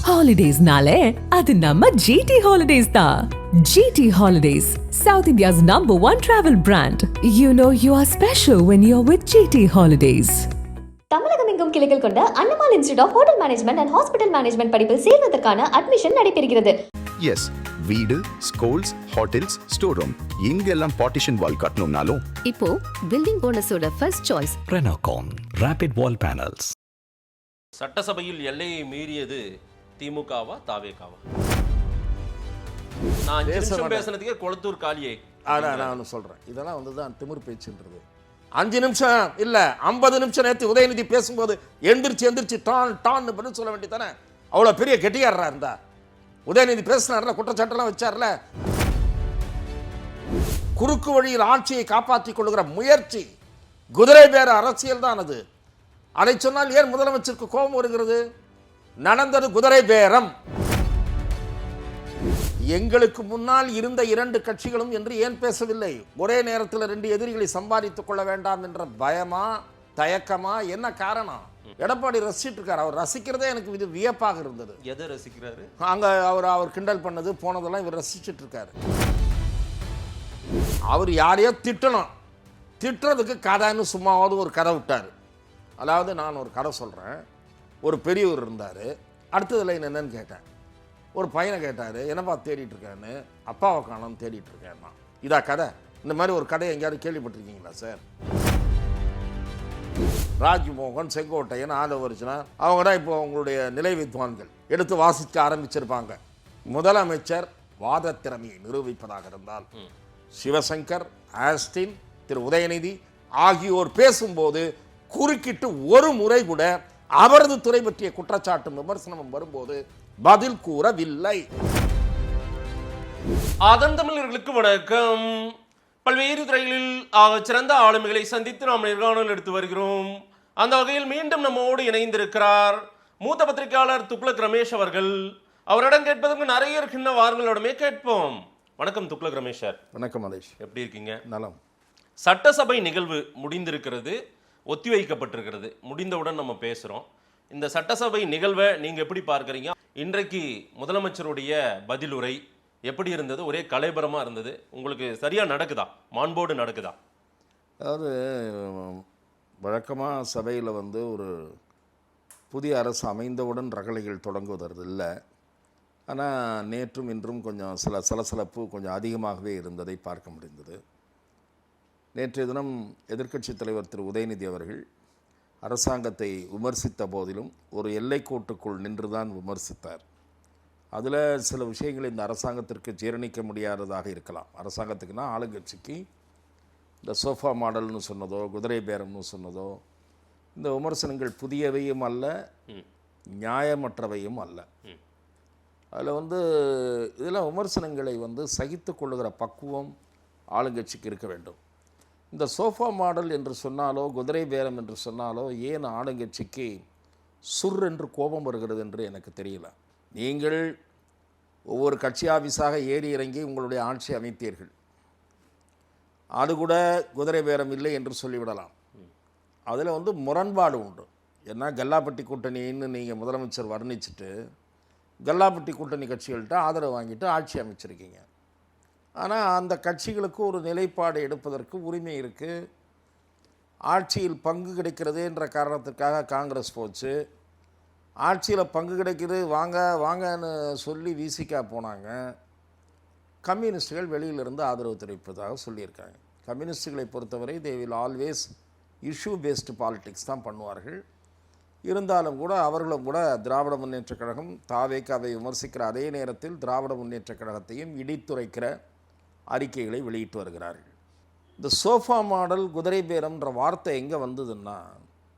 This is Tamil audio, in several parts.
Holidays-nale, adu namma GT Holidays da. GT Holidays, South India's #1 travel brand. You know you are special when you're with GT Holidays. தமிழகம் எங்கும் கிளைகள் கொண்ட Annamal institute of hotel management and hospital management படிப்பில் சேர்வதற்கான அட்மிஷன் நடைபெறுகிறது. எஸ், வீடு, ஸ்கூல்ஸ், ஹோட்டல்ஸ், ஸ்டோர் ரூம் இங்கெல்லாம் பார்ட்டிஷன் வால் கட்டணும்னாலும் இப்போ பில்டிங் போனஸோட first choice Renocon rapid wall panels. சட்டசபையில் எல்லையை மீறியது திமுகவா தாவேகாவா? நான் 5 நிமிஷம் பேசுனதுக்கே கொளத்தூர் காலியே. நான் சொல்றேன், இதெல்லாம் தான் திமிர் பேச்சுன்றது. 5 நிமிஷம் இல்ல 50 நிமிஷம் நேற்று உதயநிதி பேசும்போது எந்திரிச்சு டான் பதில் சொல்ல வேண்டியதானே. அவ்வளவு பெரிய கெட்டியாரா இருந்தா உதயநிதி பேசினார்ல, குற்றச்சாட்டெல்லாம் வச்சார்ல. குறுக்கு வழியில் ஆட்சியை காப்பாற்றிக் கொள்ளுகிற முயற்சி குதிரை பேர அரசியல் தான் அது. அதை சொன்னால் ஏன் முதலமைச்சருக்கு கோபம் வருகிறது? நடந்தது குதிரை பேரம். எங்களுக்கு முன்னால் இருந்த 2 கட்சிகளும் என்று ஏன் பேசவில்லை? ஒரே நேரத்தில் 2 எதிரிகளை சம்பாதித்துக் கொள்ள வேண்டாம் என்ற பயமா, தயக்கமா, என்ன காரணம்? எடப்பாடி ரசிச்சிட்டு இருக்காரு. அவர் ரசிக்கிறதே எனக்கு இது வியப்பாக இருந்தது. எதை ரசிக்கிறாரு? அங்க அவர் கிண்டல் பண்ணது போனதெல்லாம் இவர் ரசிச்சிட்டு இருக்காரு. அவர் யாரையோ திட்டுறதுக்கு கதைன்னு சும்மாவது ஒரு கதை விட்டாரு. அதாவது நான் ஒரு கதை சொல்றேன். ஒரு பெரியவர் இருந்தாரு. அடுத்ததுல என்னன்னு கேட்டேன். ஒரு பையனை கேட்டாரு, என்னப்பா தேடிட்டு இருக்கான்னு. அப்பாவை காணோம்னு தேடிட்டு இருக்கேன்னா. இதா கதை? இந்த மாதிரி ஒரு கதையை எங்கேயாவது கேள்விப்பட்டிருக்கீங்களா சார்? ராஜ்மோகன், செங்கோட்டையன், ஆதவர்ஜனா அவங்க தான் இப்போ உங்களுடைய நிலை வித்வான்கள் எடுத்து வாசிக்க ஆரம்பிச்சிருப்பாங்க. முதலமைச்சர் வாத திறமையை நிரூபிப்பதாக இருந்தால் சிவசங்கர், ஆஸ்டின், திரு உதயநிதி ஆகியோர் பேசும்போது குறுக்கிட்டு ஒரு முறை கூட அவரது துறை பற்றிய குற்றச்சாட்டும் விமர்சனமும் வரும்போது பதில் கூறவில்லை. அதன் தமிழர்களுக்கு வணக்கம். பல்வேறு துறைகளில் சிறந்த ஆளுமைகளை சந்தித்து நாம் நேர்காணல் எடுத்து வருகிறோம். அந்த வகையில் மீண்டும் நம்மோடு இணைந்திருக்கிறார் மூத்த பத்திரிகையாளர் துக்ளக் ரமேஷ் அவர்கள். அவரிடம் கேட்பதற்கு நிறைய இருக்கின்ற வாரங்களோடமே கேட்போம். வணக்கம் துக்ளக் ரமேஷ் சார். வணக்கம் மலேஷ். எப்படி இருக்கீங்க? நலம். சட்டசபை நிகழ்வு முடிந்திருக்கிறது, ஒத்திவைக்கப்பட்டிருக்கிறது. முடிந்தவுடன் நம்ம பேசுகிறோம். இந்த சட்டசபை நிகழ்வை நீங்கள் எப்படி பார்க்குறீங்க? இன்றைக்கு முதலமைச்சருடைய பதிலுரை எப்படி இருந்தது? ஒரே கலைபரமாக இருந்தது. உங்களுக்கு சரியாக நடக்குதா? மாண்போடு நடக்குதா? அதாவது வழக்கமாக சபையில் ஒரு புதிய அரசு அமைந்தவுடன் ரகளைகள் தொடங்குவதற்கு இல்லை. ஆனால் நேற்றும் இன்றும் கொஞ்சம் சில சலசலப்பு கொஞ்சம் அதிகமாகவே இருந்ததை பார்க்க முடிந்தது. நேற்றைய தினம் எதிர்க்கட்சித் தலைவர் திரு உதயநிதி அவர்கள் அரசாங்கத்தை விமர்சித்த போதிலும் ஒரு எல்லைக்கோட்டுக்குள் நின்றுதான் விமர்சித்தார். அதில் சில விஷயங்கள் இந்த அரசாங்கத்திற்கு ஜீரணிக்க முடியாததாக இருக்கலாம். அரசாங்கத்துக்குன்னா ஆளுங்கட்சிக்கு இந்த சோஃபா மாடல்னு சொன்னதோ, குதிரை பேரம்னு சொன்னதோ, இந்த விமர்சனங்கள் புதியவையும் அல்ல, நியாயமற்றவையும் அல்ல. அதில் இதெல்லாம் விமர்சனங்களை சகித்து கொள்ளுகிற பக்குவம் ஆளுங்கட்சிக்கு இருக்க வேண்டும். இந்த சோஃபா மாடல் என்று சொன்னாலோ, குதிரை பேரம் என்று சொன்னாலோ ஏன் ஆளுங்கட்சிக்கு சுர் என்று கோபம் வருகிறது என்று எனக்கு தெரியல. நீங்கள் ஒவ்வொரு கட்சி ஆஃபீஸாக ஏறி இறங்கி உங்களுடைய ஆட்சி அமைத்தீர்கள். அது கூட குதிரை பேரம் இல்லை என்று சொல்லிவிடலாம். அதில் முரண்பாடு உண்டு. ஏன்னா கல்லாப்பட்டி கூட்டணின்னு நீங்கள் முதலமைச்சர் வர்ணிச்சுட்டு கல்லாப்பட்டி கூட்டணி கட்சிகள்கிட்ட ஆதரவு வாங்கிட்டு ஆட்சி அமைச்சிருக்கீங்க. ஆனால் அந்த கட்சிகளுக்கு ஒரு நிலைப்பாடு எடுப்பதற்கு உரிமை இருக்குது. ஆட்சியில் பங்கு கிடைக்கிறது என்ற காரணத்துக்காக காங்கிரஸ் போச்சு. ஆட்சியில் பங்கு கிடைக்குது வாங்கன்னு சொல்லி விசிகா போனாங்க. கம்யூனிஸ்டுகள் வெளியிலிருந்து ஆதரவு தெரிவிப்பதாக சொல்லியிருக்காங்க. கம்யூனிஸ்டுகளை பொறுத்தவரை they will always issue based politics தான் பண்ணுவார்கள். இருந்தாலும் கூட அவர்களும் கூட திராவிட முன்னேற்றக் கழகம் தாவேகாவை விமர்சிக்கிற அதே நேரத்தில் திராவிட முன்னேற்றக் கழகத்தையும் இடித்துரைக்கிற அறிக்கைகளை வெளியிட்டு வருகிறார்கள். இந்த சோஃபா மாடல், குதிரை பேரம்ன்ற வார்த்தை எங்கே வந்ததுன்னா,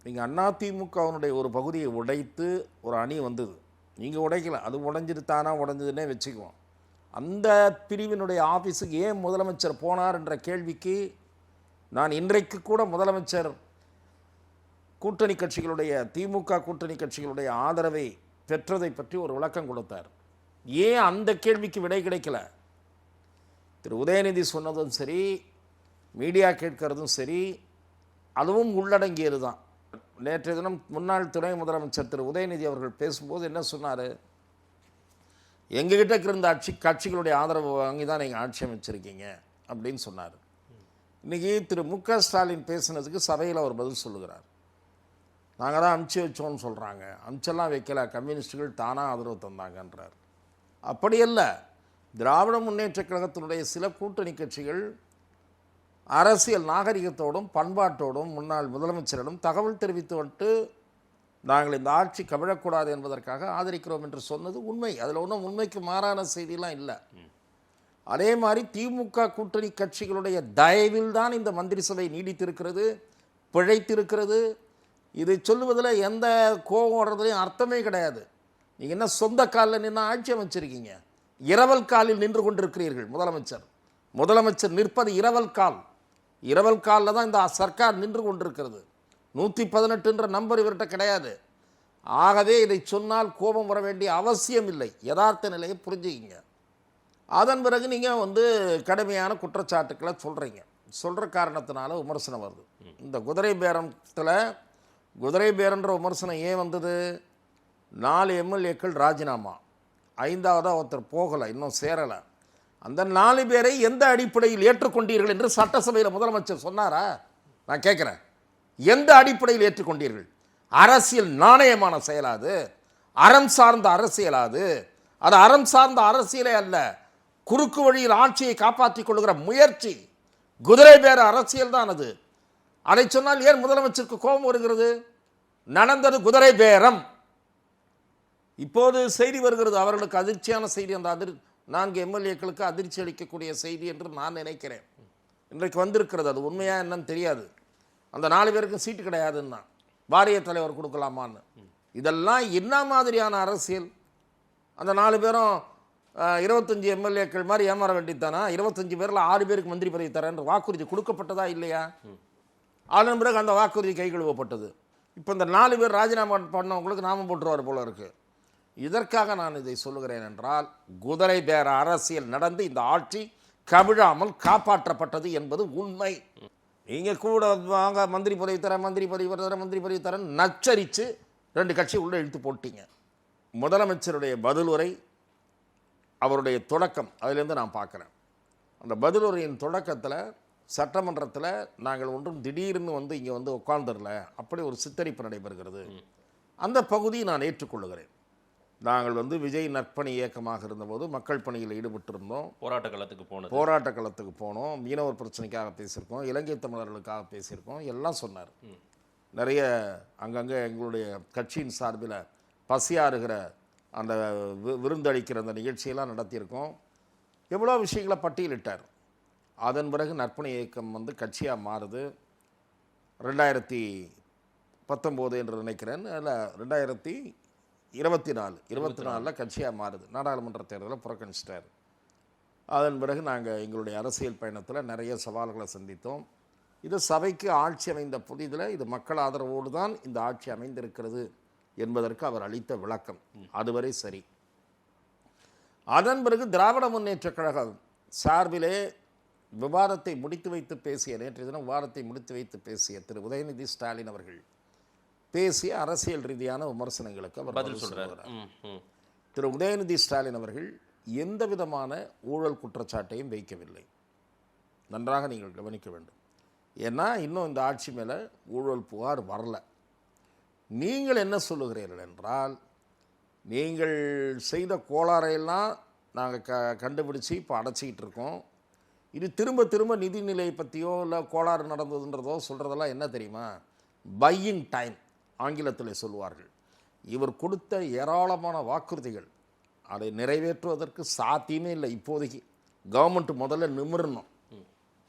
நீங்கள் அதிமுகவினுடைய ஒரு பகுதியை உடைத்து ஒரு அணி வந்தது. நீங்கள் உடைக்கல, அது உடைஞ்சிருத்தானா உடைஞ்சதுன்னே வச்சுக்குவோம். அந்த பிரிவினுடைய ஆஃபீஸுக்கு ஏன் முதலமைச்சர் போனார் என்ற கேள்விக்கு நான் இன்றைக்கு கூட முதலமைச்சர் கூட்டணி கட்சிகளுடைய, திமுக கூட்டணி கட்சிகளுடைய ஆதரவை பெற்றதை பற்றி ஒரு விளக்கம் கொடுத்தார். ஏன் அந்த கேள்விக்கு விடை கிடைக்கல? திரு உதயநிதி சொன்னதும் சரி, மீடியா கேட்கறதும் சரி, அதுவும் உள்ளடங்கியது தான். நேற்றைய தினம் முன்னாள் துணை முதலமைச்சர் திரு உதயநிதி அவர்கள் பேசும்போது என்ன சொன்னார்? எங்ககிட்ட இருந்த கட்சிகளுடைய ஆதரவு வாங்கி தான் நீங்கள் ஆட்சி அமைச்சிருக்கீங்க அப்படின்னு சொன்னார். இன்றைக்கி திரு மு.க. ஸ்டாலின் பேசுனதுக்கு சபையில் அவர் பதில் சொல்லுகிறார். நாங்கள் தான் அமுச்சு வச்சோன்னு சொல்கிறாங்க, அமுச்செல்லாம் வைக்கல, கம்யூனிஸ்டுகள் தானாக ஆதரவு தந்தாங்கன்றார். அப்படியல்ல, திராவிட முன்னேற்ற கழகத்தினுடைய சில கூட்டணி கட்சிகள் அரசியல் நாகரிகத்தோடும் பண்பாட்டோடும் முன்னாள் முதலமைச்சரிடம் தகவல் தெரிவித்து வந்துட்டு நாங்கள் இந்த ஆட்சி கவிழக்கூடாது என்பதற்காக ஆதரிக்கிறோம் என்று சொன்னது உண்மை. அதில் ஒன்றும் உண்மைக்கு மாறான செய்தியெல்லாம் இல்லை. அதே மாதிரி திமுக கூட்டணி கட்சிகளுடைய தயவில் தான் இந்த மந்திரி சபை நீடித்திருக்கிறது, பிழைத்திருக்கிறது. இதை சொல்லுவதில் எந்த கோபம் வர்றதுலையும் அர்த்தமே கிடையாது. நீங்கள் என்ன சொந்த காலில் நின்று ஆட்சி அமைச்சிருக்கீங்க? இரவல் காலில் நின்று கொண்டிருக்கிறீர்கள். முதலமைச்சர் நிற்பது இரவல் கால். இரவல் காலில் தான் இந்த சர்க்கார் நின்று கொண்டிருக்கிறது. 118என்ற நம்பர் இவர்கிட்ட கிடையாது. ஆகவே இதை சொன்னால் கோபம் வர வேண்டிய அவசியம் இல்லை. யதார்த்த நிலையை புரிஞ்சுக்கிங்க. அதன் பிறகு நீங்கள் கடுமையான குற்றச்சாட்டுக்களை சொல்கிற காரணத்தினால விமர்சனம் வருது. இந்த குதிரை பேரன்ற விமர்சனம் ஏன் வந்தது? 4 எம்எல்ஏக்கள் ராஜினாமா, 5ஆவதாக ஒருத்தர் போகலை, இன்னும் சேரலை. அந்த 4 பேரை எந்த அடிப்படையில் ஏற்றுக்கொண்டீர்கள் என்று சட்டசபையில் முதலமைச்சர் சொன்னாரா? நான் கேட்குறேன், எந்த அடிப்படையில் ஏற்றுக்கொண்டீர்கள்? அரசியல் நாணயமான செயலாது, அறம் சார்ந்த அரசியலாது. அது அறம் சார்ந்த அரசியலே அல்ல, குறுக்கு வழியில் ஆட்சியை காப்பாற்றிக் கொள்கிற முயற்சி, குதிரை பேர அரசியல் தான் அது. அதை சொன்னால் ஏன் முதலமைச்சருக்கு கோபம் வருகிறது? நடந்தது குதிரை பேரம். இப்போது செய்தி வருகிறது, அவர்களுக்கு அதிர்ச்சியான செய்தி. அந்த 4 எம்எல்ஏக்களுக்கு அதிர்ச்சி அளிக்கக்கூடிய செய்தி என்று நான் நினைக்கிறேன். இன்றைக்கு வந்திருக்கிறது. அது உண்மையாக என்னன்னு தெரியாது. அந்த 4 பேருக்கும் சீட்டு கிடையாதுன்னா வாரிய தலைவர் கொடுக்கலாமான்னு. இதெல்லாம் என்ன மாதிரியான அரசியல்? அந்த 4 பேரும் 25 எம்எல்ஏக்கள் மாதிரி ஏமாற வேண்டியதானா? 25 பேரில் 6 பேருக்கு மந்திரி பதவி தரேன் வாக்குறுதி கொடுக்கப்பட்டதா இல்லையா? அதன் பிறகு அந்த வாக்குறுதி கை கழுவப்பட்டது. இப்போ இந்த 4 பேர் ராஜினாமா பண்ணவங்களுக்கு நாமம் போட்டுருவார் போல இருக்கு. இதற்காக நான் இதை சொல்லுகிறேன் என்றால், குதிரை பேர அரசியல் நடந்து இந்த ஆட்சி கவிழாமல் காப்பாற்றப்பட்டது என்பது உண்மை. நீங்கள் கூட வாங்க மந்திரி பதவி தரேன் நச்சரித்து 2 கட்சி உள்ளே இழுத்து போட்டீங்க. முதலமைச்சருடைய பதிலுரை, அவருடைய தொடக்கம், அதிலேருந்து நான் பார்க்குறேன். அந்த பதிலுரையின் தொடக்கத்தில் சட்டமன்றத்தில் நாங்கள் ஒன்றும் திடீர்னு இங்கே உட்கார்ந்துடல, அப்படி ஒரு சித்தரிப்பு நடைபெறுகிறது. அந்த பகுதியை நான் ஏற்றுக்கொள்ளுகிறேன். நாங்கள் விஜய் நற்பணி இயக்கமாக இருந்தபோது மக்கள் பணியில் ஈடுபட்டிருந்தோம். போராட்ட களத்துக்கு போனோம். மீனவர் பிரச்சனைக்காக பேசியிருக்கோம், இலங்கை தமிழர்களுக்காக பேசியிருக்கோம், எல்லாம் சொன்னார். நிறைய அங்கங்கே எங்களுடைய கட்சியின் சார்பில் பசியாறுகிற அந்த விருந்தளிக்கிற அந்த நிகழ்ச்சியெல்லாம் நடத்தியிருக்கோம். எவ்வளோ விஷயங்களை பட்டியலிட்டார். அதன் பிறகு நற்பணி இயக்கம் கட்சியாக மாறுது. 2019 என்று நினைக்கிறேன், இல்லை 2024 கட்சியாக மாறுது. நாடாளுமன்ற தேர்தலை புறக்கணிச்சிட்டார். அதன் பிறகு நாங்கள் எங்களுடைய அரசியல் பயணத்தில் நிறைய சவால்களை சந்தித்தோம். இது சபைக்கு ஆட்சி அமைந்த புதிதில் இது மக்கள் ஆதரவோடு தான் இந்த ஆட்சி அமைந்திருக்கிறது என்பதற்கு அவர் அளித்த விளக்கம். அதுவரை சரி. அதன் பிறகு திராவிட முன்னேற்ற கழகம் சார்பிலே விவாதத்தை முடித்து வைத்து பேசிய, நேற்றைய தினம் விவாதத்தை முடித்து வைத்து பேசிய திரு உதயநிதி ஸ்டாலின் அவர்கள் பேசிய அரசியல் ரீதியான விமர்சனங்களுக்கு அவர் பதில் சொல்கிறார். திரு உதயநிதி ஸ்டாலின் அவர்கள் எந்த விதமான ஊழல் குற்றச்சாட்டையும் வைக்கவில்லை. நன்றாக நீங்கள் கவனிக்க வேண்டும். ஏன்னா இன்னும் இந்த ஆட்சி மேலே ஊழல் புகார் வரல. நீங்கள் என்ன சொல்லுகிறீர்கள் என்றால், நீங்கள் செய்த கோளாறையெல்லாம் நாங்கள் கண்டுபிடிச்சி இப்போ அடைச்சிக்கிட்டு இருக்கோம். இது திரும்ப நிதிநிலை பற்றியோ இல்லை கோளாறு நடந்ததுன்றதோ சொல்கிறதெல்லாம் என்ன தெரியுமா? பையிங் டைம் ஆங்கிலத்தில் சொல்லுவார்கள். இவர் கொடுத்த ஏராளமான வாக்குறுதிகள் அதை நிறைவேற்றுவதற்கு சாத்தியமே இல்லை. இப்போதைக்கு கவர்மெண்ட் முதல்ல நிமிரணும்,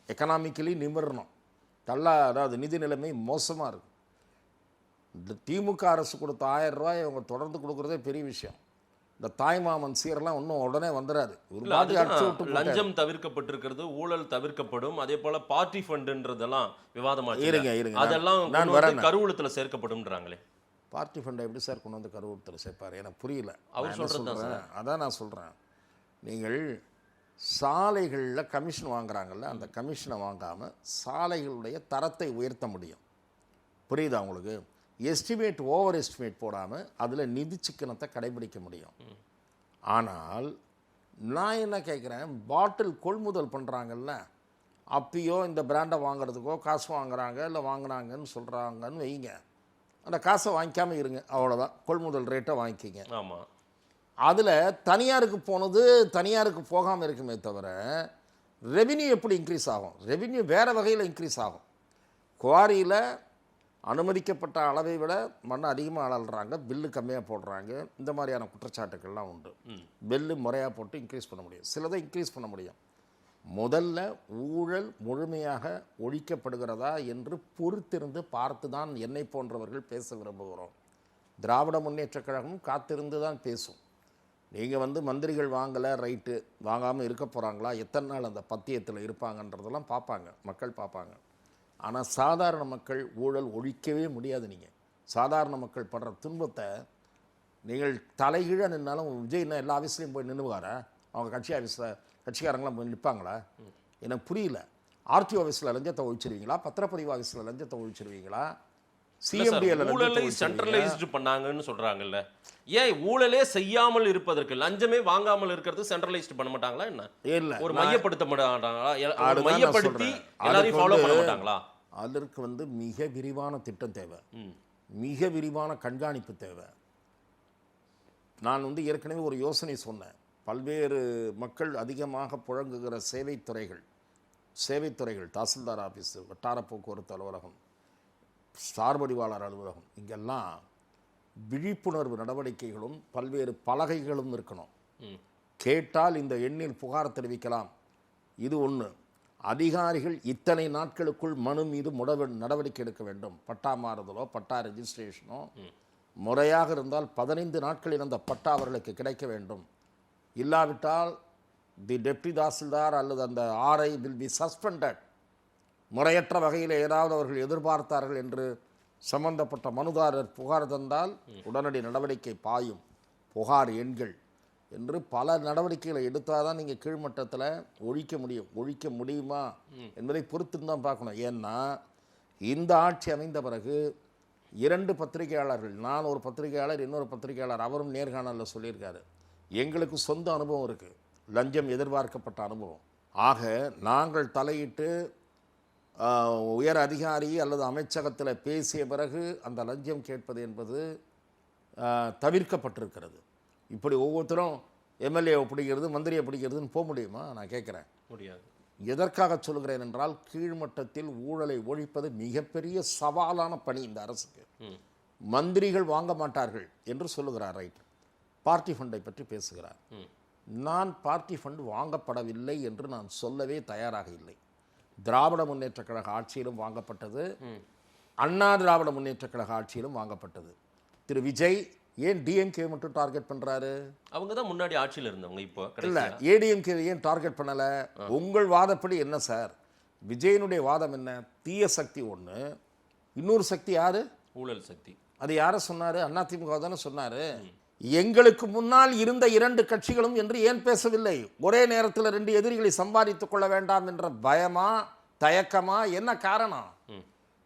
எக்கனாமிக்கலி நிமிரணும். அதாவது நிதி நிலைமை மோசமாக இருக்குது. இந்த திமுக அரசு கொடுத்த 1000 ரூபாய் அவங்க தொடர்ந்து கொடுக்குறதே பெரிய விஷயம். இந்த தாய்மாமன் சீரெல்லாம் இன்னும் உடனே வந்துடாது. லஞ்சம் தவிர்க்கப்பட்டிருக்கிறது, ஊழல் தவிர்க்கப்படும், அதே போல பார்ட்டி ஃபண்டுன்றதெல்லாம் விவாதமாக இருங்க அதெல்லாம் நான் வரேன். கருவூலத்தில் சேர்க்கப்படும்ன்றாங்களே. பார்ட்டி ஃபண்டை எப்படி சார் கொண்டு கருவூலத்தில் சேர்ப்பார்? எனக்கு புரியல. அவர் சொல்கிறேன். அதான் நான் சொல்கிறேன். நீங்கள் சாலைகளில் கமிஷன் வாங்குறாங்கல்ல, அந்த கமிஷனை வாங்காமல் சாலைகளுடைய தரத்தை உயர்த்த முடியும். புரியுதா உங்களுக்கு? ஓவர் எஸ்டிமேட் போடாமல் அதில் நிதி சிக்கனத்தை கடைபிடிக்க முடியும். ஆனால் நான் என்ன கேட்குறேன், பாட்டில் கொள்முதல் பண்ணுறாங்கல்ல, அப்பயோ இந்த பிராண்டை வாங்குறதுக்கோ காசு வாங்குறாங்க இல்லை வாங்குறாங்கன்னு சொல்கிறாங்கன்னு வைங்க, அந்த காசை வாங்கிக்காமல் இருங்க, அவ்வளோதான். கொள்முதல் ரேட்டை வாங்கிக்கிங்க. ஆமாம். அதில் தனியாருக்கு போனது தனியாருக்கு போகாமல் இருக்குமே தவிர ரெவின்யூ எப்படி இன்க்ரீஸ் ஆகும்? ரெவின்யூ வேறு வகையில் இன்க்ரீஸ் ஆகும். குவாரியில் அனுமதிக்கப்பட்ட அளவை விட மண்ணை அதிகமாக அழல்றாங்க, பில்லு கம்மியாக போடுறாங்க, இந்த மாதிரியான குற்றச்சாட்டுக்கள்லாம் உண்டு. பில்லு முறையாக போட்டு இன்க்ரீஸ் பண்ண முடியும், சிலதை இன்க்ரீஸ் பண்ண முடியும். முதல்ல ஊழல் முழுமையாக ஒழிக்கப்படுகிறதா என்று பொறுத்திருந்து பார்த்து தான் என்னை போன்றவர்கள் பேச விரும்புகிறோம். திராவிட முன்னேற்றக் கழகமும் காத்திருந்து தான் பேசும். நீங்கள் மந்திரிகள் வாங்கலை, ரைட்டு, வாங்காமல் இருக்க போகிறாங்களா, எத்தனை நாள் அந்த பத்தியத்தில் இருப்பாங்கன்றதெல்லாம் பார்ப்பாங்க, மக்கள் பார்ப்பாங்க. ஆனால் சாதாரண மக்கள் ஊழல் ஒழிக்கவே முடியாது. நீங்கள் சாதாரண மக்கள் படுற துன்பத்தை நீங்கள் தலைகீழ நின்னாலும் விஜய்னா எல்லா ஆஃபீஸ்லேயும் போய் நின்றுவாரா? அவங்க கட்சி ஆஃபீஸில் கட்சிக்காரங்களாம் போய் நிற்பாங்களா? எனக்கு புரியல. ஆர்டிஓ ஆஃபீஸில் லஞ்சத்தை ஒழிச்சிருவீங்களா? பத்திரப்பதிவு ஆஃபீஸில் லஞ்சத்தை ஒழிச்சிருவீங்களா? ஊழலை சென்ட்ரலைஸ்டு பண்ணாங்கன்னு சொல்றாங்கல்ல, ஏன் ஊழலே செய்யாமல் இருப்பதற்கு லஞ்சமே வாங்காமல் இருக்கிறது சென்ட்ரலைஸ்டு பண்ண மாட்டாங்களா? என்ன இல்ல, ஒரு மையப்படுத்த மாட்டாங்களா? மையப்படுத்தி எல்லாரையும் ஃபாலோ பண்ண மாட்டாங்களா? அதற்கு மிக விரிவான திட்டம் தேவை, மிக விரிவான கண்காணிப்பு தேவை. நான் ஏற்கனவே ஒரு யோசனை சொன்னேன். பல்வேறு மக்கள் அதிகமாக புழங்குகிற சேவைத்துறைகள், தாசில்தார் ஆஃபீஸு, வட்டார போக்குவரத்து அலுவலகம், சார்பதிவாளர் அலுவலகம், இங்கெல்லாம் விழிப்புணர்வு நடவடிக்கைகளும் பல்வேறு பலகைகளும் இருக்கணும். கேட்டால் இந்த எண்ணில் புகார் தெரிவிக்கலாம். இது ஒன்று. அதிகாரிகள் இத்தனை நாட்களுக்குள் மனு மீது நடவடிக்கை எடுக்க வேண்டும். பட்டா மாறுதலோ பட்டா ரெஜிஸ்ட்ரேஷனோ முறையாக இருந்தால் 15 நாட்களில் அந்த பட்டா அவர்களுக்கு கிடைக்க வேண்டும். இல்லாவிட்டால் தி டெப்டி தாசில்தார் அல்லது அந்த ஆர்ஐ வில் பி சஸ்பெண்டட். முறையற்ற வகையில் ஏதாவது அவர்கள் எதிர்பார்த்தார்கள் என்று சம்பந்தப்பட்ட மனுதாரர் புகார் தந்தால் உடனடி நடவடிக்கை பாயும். புகார் எண்கள் என்று பல நடவடிக்கைகளை எடுத்தால் தான் நீங்கள் கீழ்மட்டத்தில் ஒழிக்க முடியும். ஒழிக்க முடியுமா என்பதை பொறுத்து தான் பார்க்கணும். ஏன்னா இந்த ஆட்சி அமைந்த பிறகு 2 பத்திரிகையாளர்கள், நான் ஒரு பத்திரிகையாளர், இன்னொரு பத்திரிகையாளர், அவரும் நேர்காணலில் சொல்லியிருக்காரு, எங்களுக்கு சொந்த அனுபவம் இருக்குது, லஞ்சம் எதிர்பார்க்கப்பட்ட அனுபவம். ஆக நாங்கள் தலையிட்டு உயர் அதிகாரி அல்லது அமைச்சகத்தில் பேசிய பிறகு அந்த லஞ்சம் கேட்பது என்பது தவிர்க்கப்பட்டிருக்கிறது. இப்படி ஒவ்வொருத்தரும் எம்எல்ஏவை பிடிக்கிறது, மந்திரியை பிடிக்கிறதுன்னு போக முடியுமா? நான் கேட்குறேன், முடியாது. எதற்காக சொல்கிறேன் என்றால், கீழ்மட்டத்தில் ஊழலை ஒழிப்பது மிகப்பெரிய சவாலான பணி இந்த அரசுக்கு. மந்திரிகள் வாங்க மாட்டார்கள் என்று சொல்லுகிறார், ரைட். பார்ட்டி ஃபண்டை பற்றி பேசுகிறார். நான் பார்ட்டி ஃபண்ட் வாங்கப்படவில்லை என்று நான் சொல்லவே தயாராக இல்லை. திராவிட முன்னேற்ற கழக ஆட்சியிலும் வாங்கப்பட்டது, அண்ணா திராவிட முன்னேற்ற கழக ஆட்சியிலும் வாங்கப்பட்டது. திரு விஜய் ஏன் டிஎம்கே மட்டும் டார்கெட் பண்றாரு? அவங்க தான் முன்னாடி ஆட்சியில் இருந்தவங்க, இப்போ இல்ல ஏடிஎம்கே ஏன் டார்கெட் பண்ணல? உங்கள் வாதப்படி என்ன சார்? விஜயனுடைய வாதம் என்ன? தீய சக்தி ஒன்று, இன்னொரு சக்தி யாரு? ஊழல் சக்தி. அது யாரை சொன்னாரு? அதிமுக தானே சொன்னாரு. எங்களுக்கு முன்னால் இருந்த 2 கட்சிகளும் என்று ஏன் பேசவில்லை? ஒரே நேரத்தில் 2 எதிரிகளை சம்பாதித்துக் கொள்ள வேண்டாம் என்ற பயமா, தயக்கமா, என்ன காரணம்?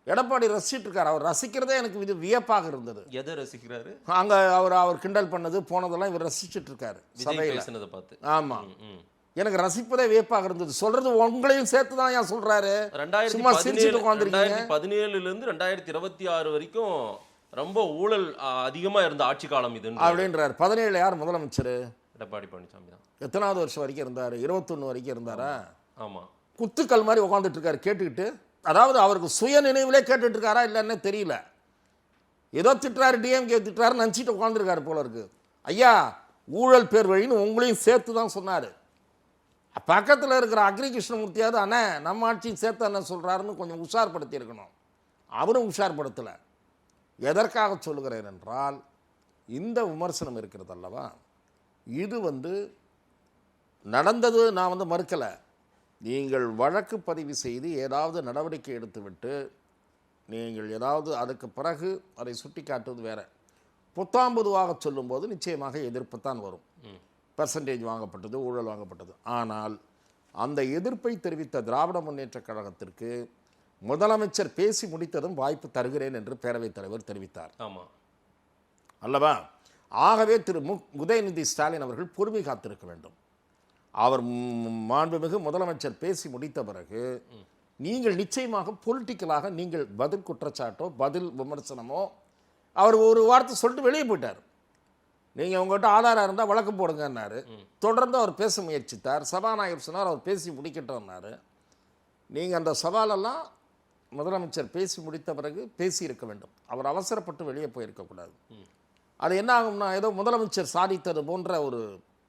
எடப்பாடி ரசிச்சுட்டு இருக்காரு. அவர் ரசிக்கிறதே எனக்கு இது வியப்பாக இருந்தது. எதை ரசிக்கிறாரு? அங்க அவர் கிண்டல் பண்ணது போனதெல்லாம் இவர் ரசிச்சுட்டு இருக்காரு சபையில பார்த்து. ஆமா, எனக்கு ரசிப்பதே வியப்பாக இருந்தது. சொல்றது உங்களையும் சேர்த்து தான் ஏன் சொல்றாரு? 2017 2026 வரைக்கும் ரொம்ப ஊழல் அதிகமா இருந்த ஆட்சி காலம் இது அப்படின்றாரு. 17 யார் முதலமைச்சர்? எடப்பாடி பழனிசாமி தான். எத்தனாவது வருஷம் வரைக்கும் இருந்தாரு? 21 வரைக்கும் இருந்தாரா? ஆமா. குத்துக்கள் மாதிரி உட்காந்துட்டு இருக்காரு கேட்டுக்கிட்டு. அதாவது அவருக்கு சுய நினைவிலே கேட்டுட்டு இருக்காரா இல்லைன்னு தெரியல. ஏதோ திட்டுறாரு, டிஎம்கே திட்டுறாரு நினச்சிட்டு உட்காந்துருக்காரு போல இருக்கு. ஐயா, ஊழல் பேர் வழின்னு உங்களையும் சேர்த்து தான் சொன்னார். பக்கத்தில் இருக்கிற அக்ரி கிருஷ்ணமூர்த்தியாவது அண்ணே நம்ம ஆட்சியும் சேர்த்து என்ன சொல்கிறாருன்னு கொஞ்சம் உஷார்படுத்தி இருக்கணும். அவரும் உஷார்படுத்தலை. எதற்காக சொல்லுகிறேன் என்றால், இந்த விமர்சனம் இருக்கிறது அல்லவா, இது நடந்தது. நான் மறுக்கலை. நீங்கள் வழக்கு பதிவு செய்து ஏதாவது நடவடிக்கை எடுத்துவிட்டு நீங்கள் ஏதாவது அதுக்கு பிறகு அதை சுட்டி காட்டுவது வேறு. பொத்தாம்பதுவாக சொல்லும்போது நிச்சயமாக எதிர்ப்புத்தான் வரும். பெர்சன்டேஜ் வாங்கப்பட்டது, ஊழல் வாங்கப்பட்டது. ஆனால் அந்த எதிர்ப்பை தெரிவித்த திராவிட முன்னேற்ற கழகத்திற்கு முதலமைச்சர் பேசி முடித்ததும் வாய்ப்பு தருகிறேன் என்று பேரவைத் தலைவர் தெரிவித்தார். ஆமாம் அல்லவா? ஆகவே திரு உதயநிதி ஸ்டாலின் அவர்கள் பொறுமை காத்திருக்க வேண்டும். அவர் மாண்புமிகு முதலமைச்சர் பேசி முடித்த பிறகு நீங்கள் நிச்சயமாக பொலிட்டிக்கலாக நீங்கள் பதில் குற்றச்சாட்டோ பதில் விமர்சனமோ, அவர் ஒரு வார்த்தை சொல்லிட்டு வெளியே போயிட்டார். நீங்கள் உங்கள்கிட்ட ஆதாரம் இருந்தால் வழக்கு போடுங்கன்னாரு. தொடர்ந்து அவர் பேச முயற்சித்தார். சபாநாயகர் சொன்னார் அவர் பேசி முடிக்கட்டும்னாரு. நீங்கள் அந்த சவாலெல்லாம் முதலமைச்சர் பேசி முடித்த பிறகு பேசியிருக்க வேண்டும். அவர் அவசரப்பட்டு வெளியே போயிருக்கக்கூடாது. அது என்ன ஆகும்னா, ஏதோ முதலமைச்சர் சாதித்தது போன்ற ஒரு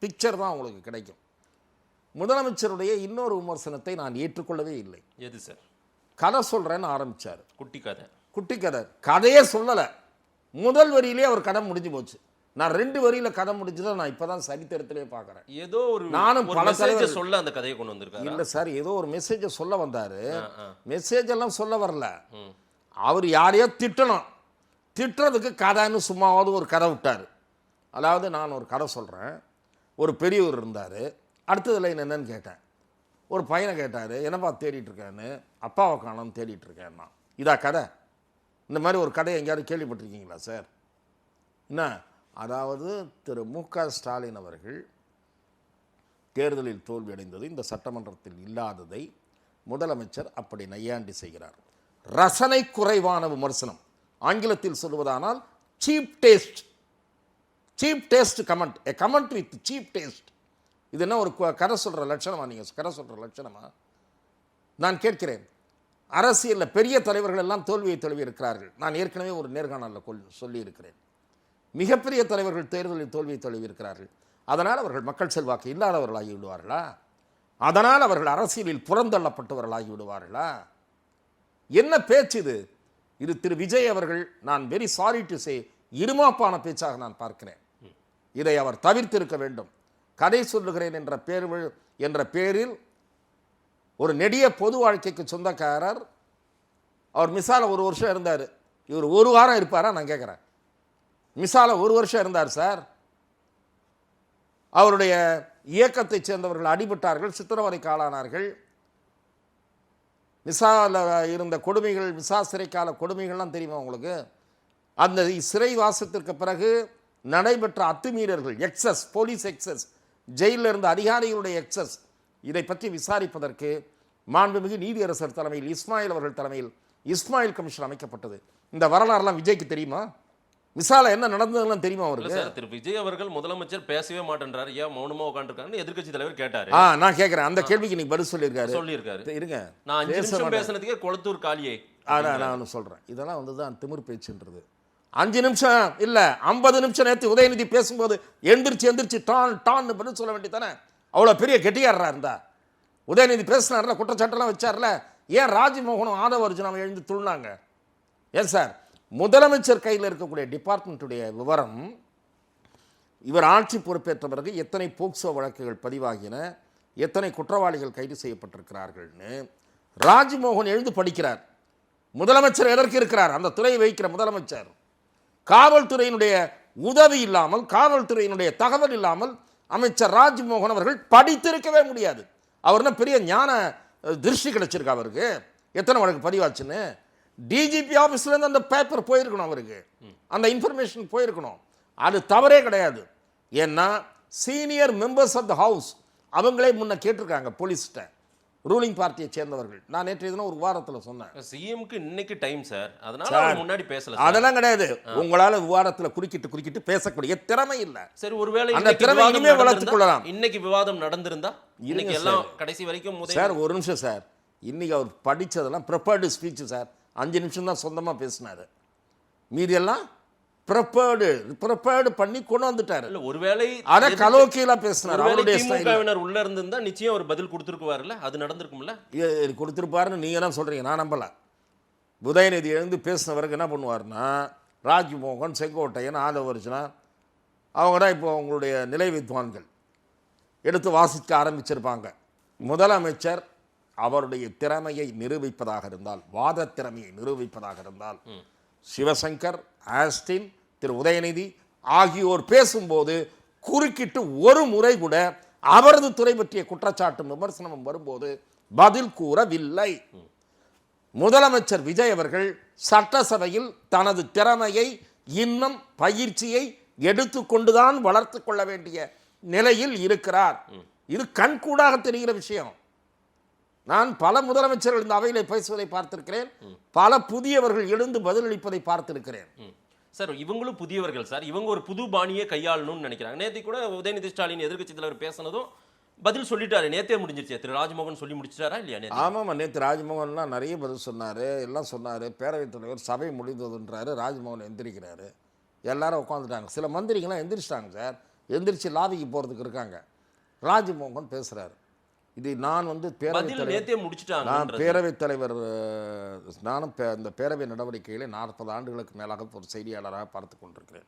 பிக்சர் தான் உங்களுக்கு கிடைக்கும். முதலமைச்சருடைய இன்னொரு விமர்சனத்தை நான் ஏற்றுக்கொள்ளவே இல்லை. எது சார்? கதை சொல்கிறேன்னு ஆரம்பித்தார். குட்டி கதை கதையே சொல்லலை. முதல் வரியிலே அவர் கதை முடிஞ்சு போச்சு. நான் 2 வரியில் கதை முடிஞ்சுதான் நான் இப்போ தான் சரித்திரத்திலே பார்க்குறேன். ஏதோ ஒரு நானும் பல தலைவர் சொல்ல அந்த கதையை கொண்டு வந்திருக்காரு. இல்லை சார், ஏதோ ஒரு மெசேஜை சொல்ல வந்தார். மெசேஜ் எல்லாம் சொல்ல வரல. அவர் யாரையோ திட்டணும், திட்டுறதுக்கு கதைன்னு சும்மாவது ஒரு கதை விட்டார். அதாவது நான் ஒரு கதை சொல்கிறேன். ஒரு பெரியவர் இருந்தார். அடுத்தது லைன் என்னன்னு கேட்டேன். ஒரு பையனை கேட்டார், என்னப்பா தேடிட்டு இருக்கேன்னு. அப்பாவை காணோன்னு தேடிட்டு இருக்கேன்னா. இதா கதை? இந்த மாதிரி ஒரு கதையை எங்கேயாவது கேள்விப்பட்டிருக்கீங்களா சார்? என்ன அதாவது திரு மு.க. ஸ்டாலின் அவர்கள் தேர்தலில் தோல்வியடைந்தது இந்த சட்டமன்றத்தில் இல்லாததை முதலமைச்சர் அப்படி நையாண்டி செய்கிறார். ரசனை குறைவான விமர்சனம், ஆங்கிலத்தில் சொல்வதானால் cheap taste. Cheap taste comment, a comment with cheap taste. இது என்ன ஒரு கதை சொல்கிற லட்சணமா? நீங்கள் கதை சொல்கிற லட்சணமா? நான் கேட்கிறேன். அரசியலில் பெரிய தலைவர்கள் எல்லாம் தோல்வியை தழுவி இருக்கிறார்கள். நான் ஏற்கனவே ஒரு நேர்காணலில் சொல்லியிருக்கிறேன். மிகப்பெரிய தலைவர்கள் தேர்தலில் தோல்வியை தழுவி இருக்கிறார்கள். அதனால் அவர்கள் மக்கள் செல்வாக்கு இல்லாதவர்களாகி விடுவார்களா? அதனால் அவர்கள் அரசியலில் புறந்தள்ளப்பட்டவர்களாகி விடுவார்களா? என்ன பேச்சு இது? இது திரு விஜய் அவர்கள், நான் வெரி சாரி டு சே, இருமாப்பான பேச்சாக நான் பார்க்கிறேன். இதை அவர் தவிர்த்திருக்க வேண்டும். கதை சொல்லுகிறேன் என்ற பேரில் ஒரு நெடிய பொது வாழ்க்கைக்கு சொந்தக்காரர். அவர் மிசால 1 வருஷம் இருந்தார். இவர் 1 வாரம் இருப்பாரா? நான் கேட்குறேன். மிசால 1 வருஷம் இருந்தார் சார். அவருடைய இயக்கத்தை சேர்ந்தவர்கள் அடிபட்டார்கள், சித்திரவதைக்கு ஆளானார்கள். மிசால இருந்த கொடுமைகள், மிசா சிறைக்கால கொடுமைகள்லாம் தெரியுமா உங்களுக்கு? அந்த சிறை வாசத்திற்கு பிறகு நடைபெற்ற அத்துமீறல்கள், எக்ஸஸ், போலீஸ் எக்ஸஸ், ஜெயிலில் இருந்த அதிகாரிகளுடைய எக்ஸஸ், இதை பற்றி விசாரிப்பதற்கு மாண்புமிகு நீதியரசர் தலைமையில் இஸ்மாயில் அவர்கள் தலைமையில் இஸ்மாயில் கமிஷன் அமைக்கப்பட்டது. இந்த வரலாறுலாம் விஜய்க்கு தெரியுமா? மிசால என்ன நடந்ததுன்னு தெரியுமா அவருக்கு? திரு விஜய் அவர்கள் முதலமைச்சர் பேசவே மாட்டேன்றாரு, ஏன் மௌனமா உட்காந்துருக்காருன்னு எதிர்க்கட்சி தலைவர் கேட்டாரு. நான் கேட்கிறேன், அந்த கேள்விக்கு நீ பதில் சொல்லியிருக்காரு. இருங்க, நான் 5 நிமிஷம் பேசுனதுக்கே கொளத்தூர் காலியே. நான் சொல்றேன், இதெல்லாம் தான் திமிர் பேச்சுன்றது. 5 நிமிஷம் இல்ல 50 நிமிஷம். நேற்று உதயநிதி பேசும்போது எந்திரிச்சு டான்னு பதில் சொல்ல வேண்டியதானே? அவ்வளோ பெரிய கெட்டியாரா இருந்தா உதயநிதி பேசினார்ல, குற்றச்சாட்டெல்லாம் வச்சார்ல, ஏன் ராஜ்மோகனும் ஆதவ அர்ஜுனாவை எழுந்து துள்ளாங்க? ஏன் சார், முதலமைச்சர் கையில் இருக்கக்கூடிய டிபார்ட்மெண்ட்டுடைய விவரம், இவர் ஆட்சி பொறுப்பேற்ற பிறகு எத்தனை போக்சோ வழக்குகள் பதிவாகின, எத்தனை குற்றவாளிகள் கைது செய்யப்பட்டிருக்கிறார்கள்னு ராஜ்மோகன் எழுந்து படிக்கிறார். முதலமைச்சர் எதற்கு இருக்கிறார்? அந்த துறையை வைக்கிற முதலமைச்சர் காவல்துறையினுடைய உதவி இல்லாமல், காவல்துறையினுடைய தகவல் இல்லாமல் அமைச்சர் ராஜ்மோகன் அவர்கள் படித்திருக்கவே முடியாது. அவர்னா பெரிய ஞான திருஷ்டி கிடைச்சிருக்கு அவருக்கு. எத்தனை வழக்கு பதிவாச்சுன்னு டிஜிபி ஆஃபீஸ்லேருந்து அந்த பேப்பர் போயிருக்கணும், அவருக்கு அந்த இன்ஃபர்மேஷன் போயிருக்கணும். அது தவறே கிடையாது. ஏன்னா senior members of the house அவங்களே முன்ன கேட்டிருக்காங்க போலீஸ்கிட்ட, ரூலிங் பார்ட்டியை சேர்ந்தவர்கள். நான் நேற்று எதுனா ஒரு வாரத்தில் சொன்னேன், சிஎம்க்கு இன்னைக்கு டைம் சார், அதனால முன்னாடி பேசல. அதெல்லாம் கிடையாது. உங்களால் விவாதத்தில் குறுக்கிட்டு பேசக்கூடிய திறமை இல்லை. சரி, ஒருவேளை அந்த திறமை இனிமே வளர்த்துக் கொள்ளலாம். இன்னைக்கு விவாதம் நடந்திருந்தா இன்னைக்கு எல்லாம் கடைசி வரைக்கும் சார், ஒரு நிமிஷம் சார், இன்னைக்கு அவர் படித்ததெல்லாம் ப்ரிப்பேர்டு ஸ்பீச் சார். 5 நிமிஷம் தான் சொந்தமாக பேசினார். மீதியெல்லாம் ப்ரிப்பேர்டு பண்ணி கொண்டு வந்துட்டாரு. ஒருவேளை அத கலோக்கியலா பேசினார். அவருடைய திமுகவினர் உள்ள இருந்திருந்தா நிச்சயம் அவர் பதில் கொடுத்திருக்குவார்ல, அது நடந்திருக்கும்ல. கொடுத்திருப்பாருன்னு நீங்க தான் சொல்றீங்க, நான் நம்பல. உதயநிதி எழுந்து பேசினவருக்கு என்ன பண்ணுவார்னா, ராஜ்மோகன், செங்கோட்டையன், ஆதவ அர்ஜுனா அவங்க தான் இப்போ அவங்களுடைய நிலை வித்வான்கள் எடுத்து வாசிக்க ஆரம்பிச்சிருப்பாங்க. முதலமைச்சர் அவருடைய திறமையை நிரூபிப்பதாக இருந்தால், வாத திறமையை நிரூபிப்பதாக இருந்தால், சிவசங்கர், ஆஸ்டின், திரு உதயநிதி ஆகியோர் பேசும்போது குறுக்கிட்டு ஒரு முறை கூட அவரது துறை பற்றிய குற்றச்சாட்டும் விமர்சனமும் வரும்போது பதில் கூறவில்லை. முதலமைச்சர் விஜய் அவர்கள் சட்டசபையில் தனது திறமையை, இன்னும் பயிற்சியை எடுத்துக்கொண்டுதான் வளர்த்து கொள்ள வேண்டிய நிலையில் இருக்கிறார். இது கண்கூடாக தெரிகிற விஷயம். நான் பல முதலமைச்சர்கள் இந்த அவையிலே பேசுவதை பார்த்திருக்கிறேன், பல புதியவர்கள் எழுந்து பதிலளிப்பதை பார்த்திருக்கிறேன். சார் இவங்களும் புதியவர்கள் சார், இவங்க ஒரு புது பாணியை கையாளணும்னு நினைக்கிறாங்க. நேற்று கூட உதயநிதி ஸ்டாலின் எதிர்க்கட்சி தலைவர் பேசினதும் பதில் சொல்லிட்டாரு, நேத்தே முடிஞ்சிருச்சு. திரு ராஜ்மோகன் சொல்லி முடிச்சிட்டாரா இல்லையா? ஆமாம், நேற்று ராஜ்மோகன்லாம் நிறைய பதில் சொன்னார், எல்லாம் சொன்னார். பேரவைத் தலைவர் சபை முடிந்ததுன்றாரு, ராஜ்மோகன் எந்திரிக்கிறாரு, எல்லாரும் உட்காந்துட்டாங்க. சில மந்திரிகள்லாம் எந்திரிச்சிட்டாங்க சார், எந்திரிச்சு லாபிக்கு போகிறதுக்கு இருக்காங்க. ராஜ்மோகன் பேசுகிறாரு. இது நான் வந்து பேரவைத் தலைவர், நானும் இந்த பேரவை நடவடிக்கைகளை 40 ஆண்டுகளுக்கு மேலாக ஒரு செய்தியாளராக பார்த்து கொண்டிருக்கிறேன்.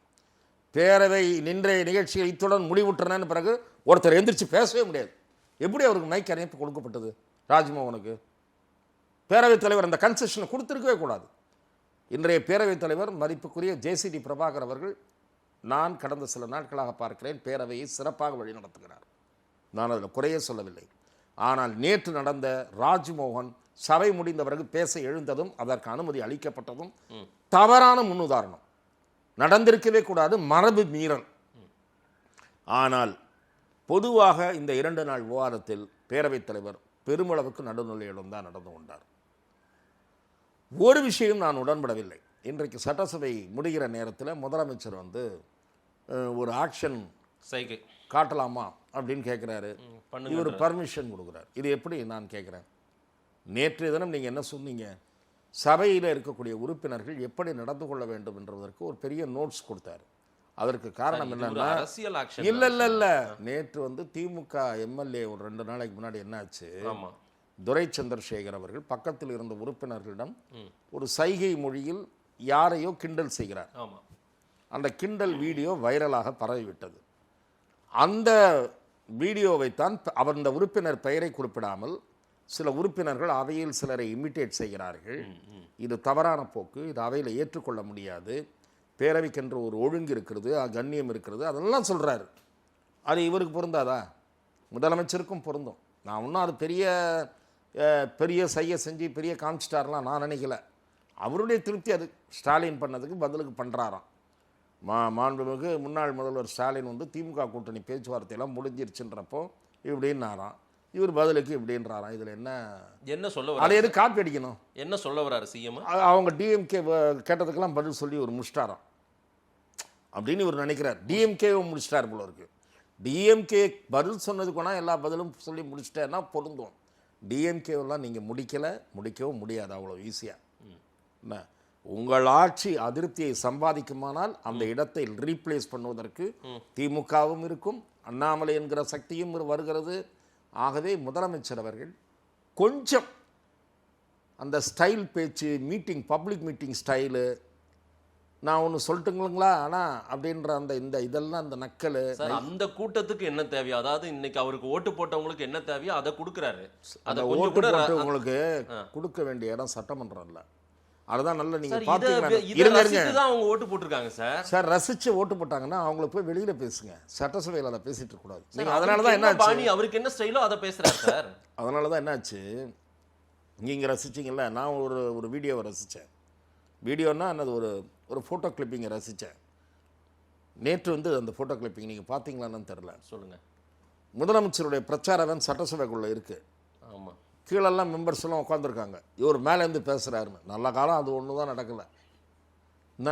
பேரவை நின்றைய நிகழ்ச்சிகள் இத்துடன் முடிவுற்றனன்னு பிறகு ஒருத்தர் எந்திரிச்சு பேசவே முடியாது. எப்படி அவருக்கு மைக் அணைப்பு கொடுக்கப்பட்டது? ராஜ்மோகனுக்கு பேரவைத் தலைவர் அந்த கன்செஷனை கொடுத்துருக்கவே கூடாது. இன்றைய பேரவைத் தலைவர் மதிப்புக்குரிய ஜேசிடி பிரபாகர் அவர்கள், நான் கடந்த சில நாட்களாக பார்க்கிறேன், பேரவையை சிறப்பாக வழிநடத்துகிறார். நான் அதில் குறையே சொல்லவில்லை. ஆனால் நேற்று நடந்த ராஜ்மோகன் சபை முடிந்த பிறகு பேச எழுந்ததும் அதற்கு அனுமதி அளிக்கப்பட்டதும் தவறான முன்னுதாரணம். நடந்திருக்கவே கூடாது, மரபு மீறல். ஆனால் பொதுவாக இந்த 2 நாள் விவாதத்தில் பேரவைத் தலைவர் பெருமளவுக்கு நடுநிலையுடன் தான் நடந்து கொண்டார். ஒரு விஷயம் நான் உடன்படவில்லை. இன்றைக்கு சட்டசபை முடிகிற நேரத்தில் முதலமைச்சர் வந்து ஒரு ஆக்ஷன் சைகை காட்டலாமா அப்படின்னு கேட்குறாரு. இவர் பர்மிஷன் கொடுக்குறார். இது எப்படி நான் கேட்குறேன்? நேற்றைய தினம் நீங்கள் என்ன சொன்னீங்க? சபையில் இருக்கக்கூடிய உறுப்பினர்கள் எப்படி நடந்து கொள்ள வேண்டும் என்பதற்கு ஒரு பெரிய நோட்ஸ் கொடுத்தாரு. அதற்கு காரணம் என்னன்னா, இல்லை நேற்று வந்து திமுக எம்எல்ஏ ஒரு 2 நாளைக்கு முன்னாடி என்னாச்சு, துரை சந்திரசேகர் அவர்கள் பக்கத்தில் இருந்த உறுப்பினர்களிடம் ஒரு சைகை மொழியில் யாரையோ கிண்டல் செய்கிறார். அந்த கிண்டல் வீடியோ வைரலாக பரவிவிட்டது. அந்த வீடியோவைத்தான் அவர் இந்த உறுப்பினர் பெயரை குறிப்பிடாமல் சில உறுப்பினர்கள் அவையில் சிலரை இமிட்டேட் செய்கிறார்கள். இது தவறான போக்கு, இது அவையில் ஏற்றுக்கொள்ள முடியாது, பேரவைக்கென்று ஒரு ஒழுங்கு இருக்கிறது, கண்ணியம் இருக்கிறது, அதெல்லாம் சொல்கிறாரு. அது இவருக்கு பொருந்தாதா? முதலமைச்சருக்கும் பொருந்தும். நான் இன்னும் அது பெரிய செஞ்சு பெரிய காமிச்சிட்டாரெலாம் நான் நினைக்கல. அவருடைய திருப்தி அது. ஸ்டாலின் பண்ணதுக்கு பதிலுக்கு பண்ணுறாராம். மாண்புமிகு முன்னாள் முதல்வர் ஸ்டாலின் வந்து திமுக கூட்டணி பேச்சுவார்த்தையெல்லாம் முடிஞ்சிருச்சுன்றப்போ இப்படின்னாராம், இவர் பதிலுக்கு இப்படின்றாராம். இதில் என்ன சொல்ல, அதை எது காப்பி அடிக்கணும்? என்ன சொல்ல வர்றாரு சிஎம்? அவங்க டிஎம்கே கேட்டதுக்கெல்லாம் பதில் சொல்லி ஒரு முடிச்சிட்டாராம் அப்படின்னு இவர் நினைக்கிறார். டிஎம்கேவும் முடிச்சிட்டார் போல இருக்கு. டிஎம்கே பதில் சொன்னதுக்கு வேணால் எல்லா பதிலும் சொல்லி முடிச்சிட்டேன்னா பொருந்தும். டிஎம்கேவெல்லாம் நீங்கள் முடிக்கவும் முடியாது அவ்வளோ ஈஸியாக. என்ன, உங்கள் ஆட்சி அதிருப்தியை சம்பாதிக்குமானால் அந்த இடத்தை ரீப்ளேஸ் பண்ணுவதற்கு திமுகவும் இருக்கும், அண்ணாமலை என்கிற சக்தியும் வருகிறது. ஆகவே முதலமைச்சர் அவர்கள் கொஞ்சம் அந்த ஸ்டைல் பேச்சு, பப்ளிக் மீட்டிங் ஸ்டைலு, நான் ஒன்று சொல்லட்டுங்களா ஆனால் அப்படின்ற அந்த இதெல்லாம் அந்த நக்கல், அந்த கூட்டத்துக்கு என்ன தேவையோ, அதாவது இன்னைக்கு அவருக்கு ஓட்டு போட்டவங்களுக்கு என்ன தேவையோ அதை கொடுக்குறாரு. அதை ஓட்டு போட்டவங்களுக்கு கொடுக்க வேண்டிய இடம் சட்டமன்றம் இல்லை. அதுதான் நல்ல நீங்கள் பார்த்தீங்கன்னா அவங்க ஓட்டு போட்டிருக்காங்க சார். ரசிச்சு ஓட்டு போட்டாங்கன்னா அவங்கள போய் வெளியில பேசுங்க, சட்டசபையில் அதை பேசிட்டு இருக்கக்கூடாது. நீங்கள் அதனால தான் என்ன அவருக்கு என்ன ஸ்டைலோ அதை பேசுகிறார் சார். அதனால தான் என்னாச்சு, நீங்கள் ரசிச்சிங்கல்ல, நான் ஒரு வீடியோவை ரசித்தேன். வீடியோன்னா என்னது, ஒரு ஃபோட்டோ கிளிப்பிங்கை ரசித்தேன். நேற்று வந்து அந்த ஃபோட்டோ கிளிப்பிங் நீங்கள் பார்த்தீங்களான்னு தெரில, சொல்லுங்கள். முதலமைச்சருடைய பிரச்சாரம் சட்டசபைக்குள்ளே இருக்குது. ஆமாம், கீழெல்லாம் மெம்பர்ஸ் எல்லாம் உட்காந்துருக்காங்க. இவர் மேலேருந்து பேசுகிறாருன்னு. நல்ல காலம் அது ஒன்று தான் நடக்கலை. என்ன,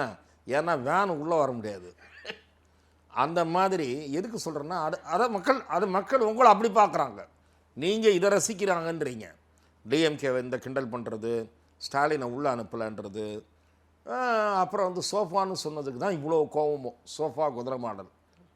ஏன்னா வேன் உள்ளே வர முடியாது. அந்த மாதிரி எதுக்கு சொல்கிறேன்னா, அது மக்கள் உங்களை அப்படி பார்க்குறாங்க. நீங்கள் இதை ரசிக்கிறாங்கன்றீங்க. டிஎம்கேவை இந்த கிண்டல் பண்ணுறது, ஸ்டாலினை உள்ளே அனுப்பலைன்றது, அப்புறம் வந்து சோஃபான்னு சொன்னதுக்கு தான் இவ்வளோ கோவமும். சோஃபா குதிரை மாடல்,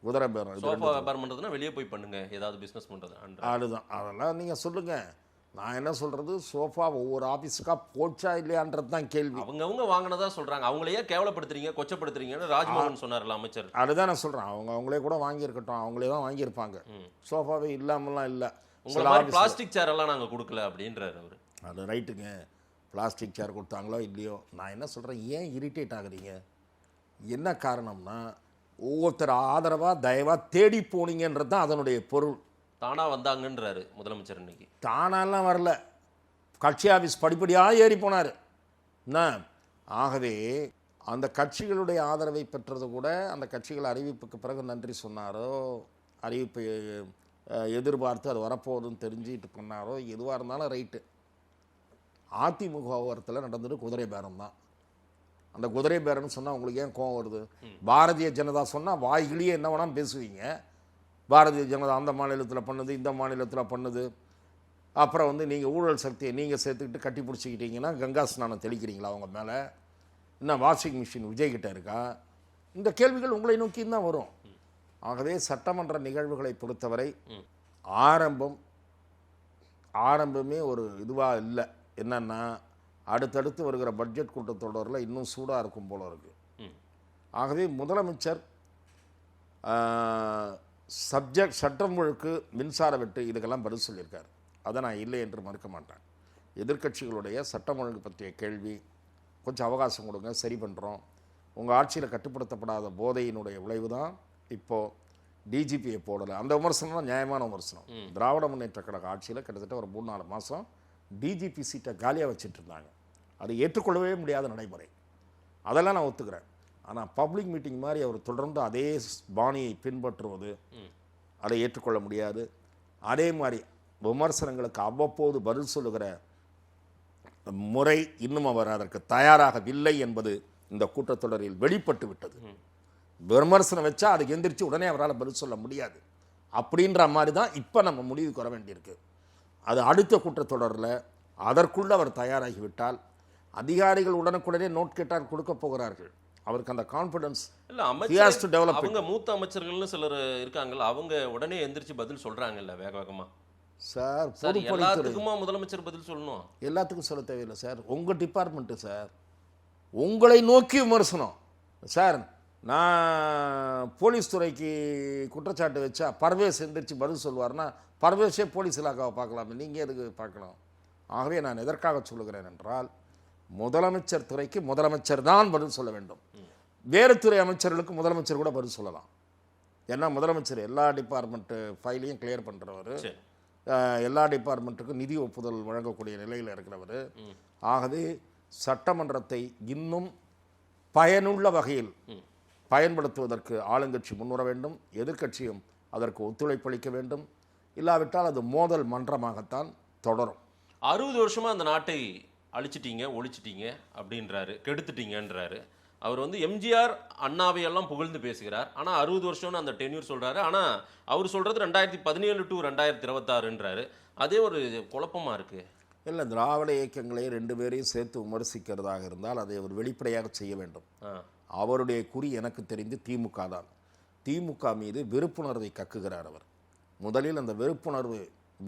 குதிரை பேரம், சோஃபா வியாபாரம் பண்ணுறதுன்னா வெளியே போய் பண்ணுங்க, ஏதாவது பிஸ்னஸ் பண்ணுறது அதுதான். அதெல்லாம் நீங்கள் சொல்லுங்கள். நான் என்ன சொல்கிறது, சோஃபா ஒவ்வொரு ஆஃபீஸுக்காக போச்சா இல்லையான்றது தான் கேள்வி. அவங்கவுங்க வாங்கினதா சொல்கிறாங்க. அவங்களையே கேவலப்படுத்துறீங்க, கொச்சப்படுத்துறீங்கன்னு ராஜ்மோகன் சொன்னார்ல அமைச்சர். அதுதான் நான் சொல்கிறேன். அவங்களே கூட வாங்கியிருக்கட்டும், அவங்களே தான் வாங்கியிருப்பாங்க. சோஃபாவே இல்லாமலாம் இல்லை. உங்களை பிளாஸ்டிக் சேர் எல்லாம் நாங்கள் கொடுக்கல அப்படின்றாரு அவர். அது ரைட்டுங்க, பிளாஸ்டிக் சேர் கொடுத்தாங்களோ இல்லையோ. நான் என்ன சொல்கிறேன், ஏன் இரிட்டேட் ஆகுறீங்க? என்ன காரணம்னா, ஒவ்வொருத்தர் ஆதரவாக தயவாக தேடி போனீங்கன்றது தான் அதனுடைய பொருள். தானாக வந்தாங்கன்றாரு முதலமைச்சர். இன்னைக்கு தானாலாம் வரல, கட்சி ஆஃபீஸ் படிப்படியாக ஏறி போனார். என்ன, ஆகவே அந்த கட்சிகளுடைய ஆதரவை பெற்றது கூட அந்த கட்சிகள் அறிவிப்புக்கு பிறகு நன்றி சொன்னாரோ, அறிவிப்பை எதிர்பார்த்து அது வரப்போகுதுன்னு தெரிஞ்சுட்டு பண்ணாரோ, எதுவாக இருந்தாலும் ரைட்டு. அதிமுக ஓரத்தில் நடந்தது குதிரை பேரம் தான். அந்த குதிரை பேரம்னு சொன்னால் உங்களுக்கு ஏன் கோவம் வருது? பாரதிய ஜனதா சொன்னால் வாய்கிலேயே என்ன வேணாலும் பேசுவீங்க. பாரதிய ஜனதா அந்த மாநிலத்தில் பண்ணுது, இந்த மாநிலத்தில் பண்ணுது. அப்புறம் வந்து நீங்கள் ஊழல் சக்தியை நீங்கள் சேர்த்துக்கிட்டு கட்டி பிடிச்சிக்கிட்டீங்கன்னா கங்கா ஸ்நானம் தெளிக்கிறீங்களா அவங்க மேலே? இன்னும் வாஷிங் மிஷின் விஜய்கிட்ட இருக்கா? இந்த கேள்விகள் உங்களை நோக்கி தான் வரும். ஆகவே சட்டமன்ற நிகழ்வுகளை பொறுத்தவரை ஆரம்பமே ஒரு இதுவாக இல்லை. என்னன்னா அடுத்தடுத்து வருகிற பட்ஜெட் கூட்டத்தொடரில் இன்னும் சூடாக இருக்கும் போல இருக்கு. ஆகவே முதலமைச்சர் சட்டம் ஒழுங்கு, மின்சார வெட்டு இதுக்கெல்லாம் பதில் சொல்லியிருக்காரு. அதை நான் இல்லை என்று மறுக்க மாட்டேன். எதிர்க்கட்சிகளுடைய சட்டம் ஒழுங்கு பற்றிய கேள்வி, கொஞ்சம் அவகாசம் கொடுங்க, சரி பண்ணுறோம். உங்கள் ஆட்சியில் கட்டுப்படுத்தப்படாத போதையினுடைய விளைவு தான் இப்போது டிஜிபியை போடலை. அந்த விமர்சனம் தான் நியாயமான விமர்சனம். திராவிட முன்னேற்ற கழக ஆட்சியில் கிட்டத்தட்ட ஒரு 3-4 மாதம் டிஜிபி சீட்டை காலியாக வச்சுட்டு இருந்தாங்க. அது ஏற்றுக்கொள்ளவே முடியாத நடைமுறை. அதெல்லாம் நான் ஒத்துக்கிறேன். ஆனால் பப்ளிக் மீட்டிங் மாதிரி அவர் தொடர்ந்து அதே பாணியை பின்பற்றுவது அதை ஏற்றுக்கொள்ள முடியாது. அதே மாதிரி விமர்சனங்களுக்கு அவ்வப்போது பதில் சொல்லுகிற முறை இன்னும் அவர் அதற்கு தயாராகவில்லை என்பது இந்த கூட்டத்தொடரில் வெளிப்பட்டு விட்டது. விமர்சனம் வச்சா அதுக்கு எந்திரிச்சு உடனே அவரால் பதில் சொல்ல முடியாது. அப்படின்ற மாதிரி தான் இப்போ நம்ம முடிவுக்கு வர வேண்டியிருக்கு. அது அடுத்த கூட்டத்தொடரில் அதற்குள்ள அவர் தயாராகிவிட்டால் அதிகாரிகள் உடனுக்குடனே நோட் கேட்டால் கொடுக்க போகிறார்கள். அவருக்கு அந்த கான்ஃபிடன்ஸ் இல்ல. அவங்க மூத்த அமைச்சர்கள்னு சிலர் இருக்காங்கல்ல, அவங்க உடனே எந்திரிச்சு பதில் சொல்றாங்கல்ல வேக வேகமா. சார் எல்லாத்துக்குமா முதலமைச்சர் பதில் சொல்லணும்? எல்லாத்துக்கும் சொல்ல தேவையில்லை சார். உங்கள் டிபார்ட்மெண்ட்டு சார், உங்களை நோக்கி விமர்சனம். சார் நான் போலீஸ் துறைக்கு குற்றச்சாட்டு வச்சா பர்வேஸ் எந்திரிச்சு பதில் சொல்லுவார்னா பர்வேஸே போலீஸ் இலாக்காவை பார்க்கலாமே, நீங்கள் எதுக்கு பார்க்கணும்? ஆகவே நான் எதற்காக சொல்லுகிறேன் என்றால், முதலமைச்சர் துறைக்கு முதலமைச்சர் தான் பதில் சொல்ல வேண்டும். வேறு துறை அமைச்சர்களுக்கு முதலமைச்சர் கூட பதில் சொல்லலாம். ஏன்னா முதலமைச்சர் எல்லா டிபார்ட்மெண்ட்டு ஃபைலையும் கிளியர் பண்ணுறவர், எல்லா டிபார்ட்மெண்ட்டுக்கும் நிதி ஒப்புதல் வழங்கக்கூடிய நிலையில் இருக்கிறவர். ஆகவே சட்டமன்றத்தை இன்னும் பயனுள்ள வகையில் பயன்படுத்துவதற்கு ஆளுங்கட்சி முன்வர வேண்டும், எதிர்க்கட்சியும் அதற்கு ஒத்துழைப்பளிக்க வேண்டும். இல்லாவிட்டால் அது மோதல் மன்றமாகத்தான் தொடரும். 60 வருஷமா அந்த நாட்டை அழிச்சிட்டீங்க, ஒழிச்சிட்டீங்க அப்படின்றாரு, கெடுத்துட்டீங்கன்றாரு. அவர் வந்து எம்ஜிஆர் அண்ணாவையெல்லாம் புகழ்ந்து பேசுகிறார். ஆனால் 60 வருஷம்னு அந்த டென்யூர் சொல்கிறாரு. ஆனால் அவர் சொல்கிறது 2017 to 2026ன்றாரு. அதே ஒரு குழப்பமாக இருக்குது. இல்லை, திராவிட இயக்கங்களை 2 பேரையும் சேர்த்து விமர்சிக்கிறதாக இருந்தால் அதை அவர் வெளிப்படையாக செய்ய வேண்டும். அவருடைய குறி எனக்கு தெரிந்து திமுக தான். திமுக மீது வெறுப்புணர்வை கக்குகிறார் அவர். முதலில் அந்த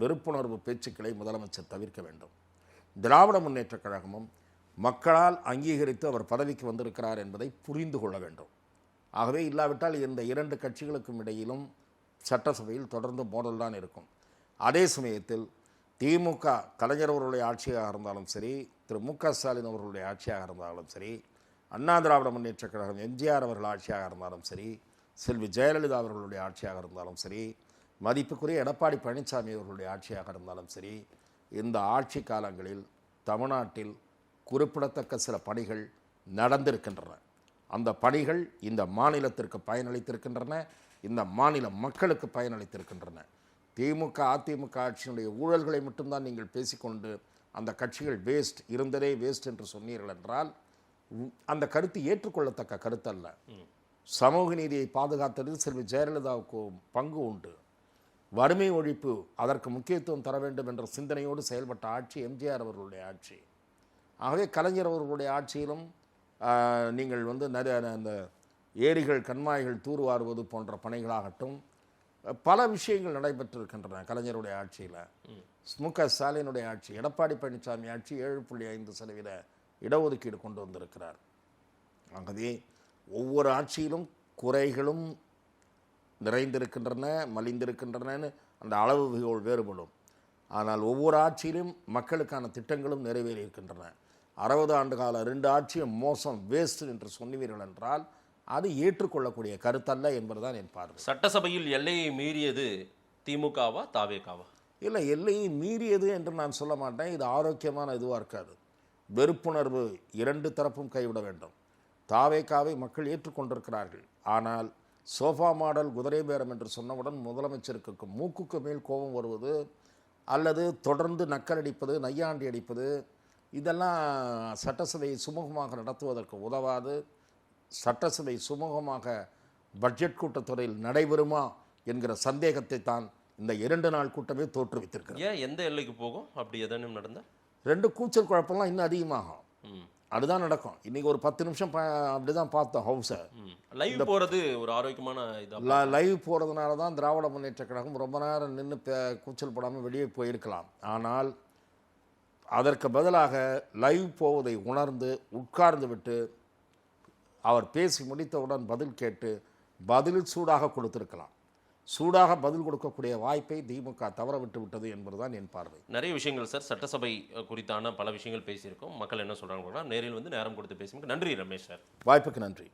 வெறுப்புணர்வு பேச்சுக்களை முதலமைச்சர் தவிர்க்க வேண்டும். திராவிட முன்னேற்ற கழகமும் மக்களால் அங்கீகரித்து அவர் பதவிக்கு வந்திருக்கிறார் என்பதை புரிந்து கொள்ள வேண்டும். ஆகவே இல்லாவிட்டால் இந்த 2 கட்சிகளுக்கும் இடையிலும் சட்டசபையில் தொடர்ந்து மோதல் தான் இருக்கும். அதே சமயத்தில் திமுக கலைஞர் அவர்களுடைய ஆட்சியாக இருந்தாலும் சரி, திரு மு.க. ஸ்டாலின் அவர்களுடைய ஆட்சியாக இருந்தாலும் சரி, அண்ணா திராவிட முன்னேற்ற கழகம் எம்ஜிஆர் அவர்கள் ஆட்சியாக இருந்தாலும் சரி, செல்வி ஜெயலலிதா அவர்களுடைய ஆட்சியாக இருந்தாலும் சரி, மதிப்புக்குரிய எடப்பாடி பழனிசாமி அவர்களுடைய ஆட்சியாக இருந்தாலும் சரி, இந்த ஆட்சி காலங்களில் தமிழ்நாட்டில் குறிப்பிடத்தக்க சில பணிகள் நடந்திருக்கின்றன. அந்த பணிகள் இந்த மாநிலத்திற்கு பயனளித்திருக்கின்றன, இந்த மாநில மக்களுக்கு பயனளித்திருக்கின்றன. திமுக அதிமுக ஆட்சியினுடைய ஊழல்களை மட்டும்தான் நீங்கள் பேசிக்கொண்டு அந்த கட்சிகள் வேஸ்ட், இருந்ததே வேஸ்ட் என்று சொன்னீர்கள் என்றால் அந்த கருத்து ஏற்றுக்கொள்ளத்தக்க கருத்தல்ல. சமூக நீதியை பாதுகாத்ததில் செல்வி ஜெயலலிதாவுக்கு பங்கு உண்டு. வறுமை ஒழிப்பு அதற்கு முக்கியத்துவம் தர வேண்டும் என்ற சிந்தனையோடு செயல்பட்ட ஆட்சி எம்ஜிஆர் அவர்களுடைய ஆட்சி. ஆகவே கலைஞர் அவர்களுடைய ஆட்சியிலும் நீங்கள் வந்து நிறைய அந்த ஏரிகள் கண்மாய்கள் தூர்வாருவது போன்ற பணிகளாகட்டும் பல விஷயங்கள் நடைபெற்றிருக்கின்றன. கலைஞருடைய ஆட்சியில், மு.க. ஸ்டாலினுடைய ஆட்சி, எடப்பாடி பழனிசாமி ஆட்சி 7.5% இடஒதுக்கீடு கொண்டு வந்திருக்கிறார். ஆகவே ஒவ்வொரு ஆட்சியிலும் குறைகளும் நிறைந்திருக்கின்றன, மலிந்திருக்கின்றன. அந்த அளவுகள் வேறுபடும். ஆனால் ஒவ்வொரு ஆட்சியிலும் மக்களுக்கான திட்டங்களும் நிறைவேறி இருக்கின்றன. 60 ஆண்டு கால 2 ஆட்சியும் மோசம், வேஸ்ட் என்று சொன்னீர்கள் என்றால் அது ஏற்றுக்கொள்ளக்கூடிய கருத்தல்ல என்பதுதான் என் பார்வை. சட்டசபையில் எல்லையை மீறியது திமுகவா தாவேகாவா? இல்லை, எல்லையை மீறியது என்று நான் சொல்ல மாட்டேன். இது ஆரோக்கியமான இதுவாக இருக்காது. வெறுப்புணர்வு 2 தரப்பும் கைவிட வேண்டும். தாவேக்காவை மக்கள் ஏற்றுக்கொண்டிருக்கிறார்கள். ஆனால் சோஃபா மாடல் குதிரை பேரம் என்று சொன்னவுடன் முதலமைச்சருக்கு மூக்குக்கு மேல் கோபம் வருவது அல்லது தொடர்ந்து நக்கலடிப்பது, நையாண்டி அடிப்பது, இதெல்லாம் சட்டசபையை சுமூகமாக நடத்துவதற்கு உதவாது. சட்டசபை சுமூகமாக பட்ஜெட் கூட்டத்தொடரில் நடைபெறுமா என்கிற சந்தேகத்தை தான் இந்த 2 நாள் கூட்டமே தோற்றுவித்திருக்கிறது. ஏன் எந்த எல்லைக்கு போகும் அப்படி எதனும் நடந்தால்? 2 கூச்சல் குழப்பம்லாம் இன்னும் அதிகமாகும். அதுதான் நடக்கும். இன்றைக்கி ஒரு 10 நிமிஷம் அப்படி தான் பார்த்தோம் ஹவுஸை. லைவ் போகிறது ஒரு ஆரோக்கியமான இதாக லைவ் போகிறதுனால தான் திராவிட முன்னேற்ற கழகம் ரொம்ப நேரம் நின்று கூச்சல் போடாமல் வெளியே போயிருக்கலாம். ஆனால் அதற்கு பதிலாக லைவ் போவதை உணர்ந்து உட்கார்ந்து விட்டு அவர் பேசி முடித்தவுடன் பதில் கேட்டு பதில் சூடாக கொடுத்திருக்கலாம். சூடாக பதில் கொடுக்கக்கூடிய வாய்ப்பை திமுக தவற விட்டு விட்டது என்பதுதான் என் பார்வை. நிறைய விஷயங்கள் சார், சட்டசபை குறித்தான பல விஷயங்கள் பேசியிருக்கோம். மக்கள் என்ன சொல்கிறாங்க நேரில் வந்து நேரம் கொடுத்து பேசுங்க. நன்றி ரமேஷ் சார். வாய்ப்புக்கு நன்றி.